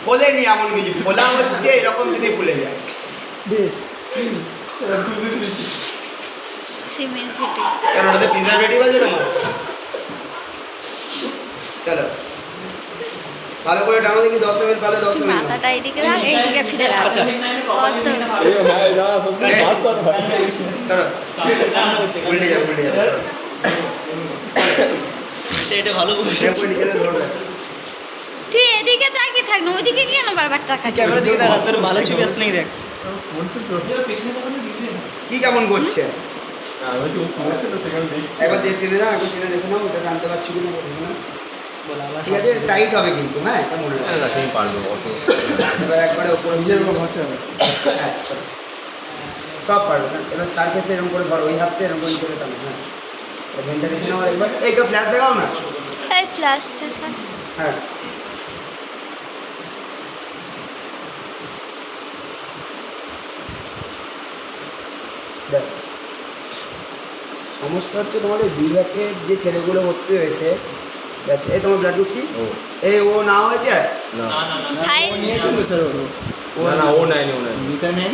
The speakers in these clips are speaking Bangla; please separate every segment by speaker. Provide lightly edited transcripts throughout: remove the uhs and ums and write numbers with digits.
Speaker 1: ফোলেনি এমন কিছু, ফোলা হচ্ছে এরকম যদি ফুলে যায়।
Speaker 2: সিমেন্ট ফিটি
Speaker 1: কেন ওটাতে প্রিজারভেটিভ আছে তোমার? চলো ভালো করে টানো দেখি, 10 ml পালে 10 ml।
Speaker 2: মাথাটা এইদিকে রাখ, এইদিকে ফিরে রাখ। কত
Speaker 1: উল্টে যাও, উল্টে যাও।
Speaker 3: এটা ভালো
Speaker 2: তুই এদিকে তাকিয়ে থাক না, ওইদিকে কেন বারবার তাকাচ্ছিস?
Speaker 3: ক্যামেরা দিকে দেখ, তোর ভালো ছবি আসছে নাকি দেখ।
Speaker 1: কি কেমন করছে একবার দেখে নে না, আগে টেনে দেখে নাও ওটা টানতে পারছি কিনা দেখে নাও। ঠিক আছে, টাইট হবে কিন্তু, হ্যাঁ এটা মনে রাখো।
Speaker 4: না সেই পারবো অত।
Speaker 1: এবার একবারে উপরে নিজের উপর ভাসে হবে। হ্যাঁ চলো। সব পারবে না, এবার সারফেসে এরকম করে ধরো, ওই হাতটা এরকম করে করে টানো। হ্যাঁ ভেনটা দেখে নাও একবার। এই তো ফ্ল্যাশ দেখাও না।
Speaker 2: এই ফ্ল্যাশটা থাক।
Speaker 1: হ্যাঁ ব্যাস। সমস্যা হচ্ছে তোমাদের বিভাগের যে ছেলেগুলো ভর্তি হয়েছে, আচ্ছা এই তোমার ব্লাড গ্রুপ কি? এই ও না হয়েছে
Speaker 4: না
Speaker 2: হাই
Speaker 5: নিয়েছেন তো স্যার
Speaker 4: না না ও নাই ও নাই
Speaker 5: নিতে নেই।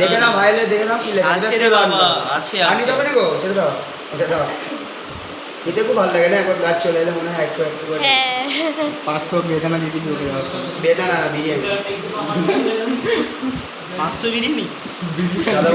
Speaker 1: দেখে নাও ভাইলে, দেখে নাও কি লেখা
Speaker 3: আছে রে বাবা, আছে
Speaker 1: আনি
Speaker 3: আছে।
Speaker 1: দেবে না গো, ছেড়ে দাও ওটা দাও। এতে খুব ভালো লাগে না, একবার ব্লাড চলে এলে মনে হয় একটু একটু করে।
Speaker 2: হ্যাঁ
Speaker 5: 500 বেদানা দিদি ঢুকে যাচ্ছে।
Speaker 1: বেদানা না বিরিয়ানি।
Speaker 3: 500 বিরিয়ানি
Speaker 1: দাদা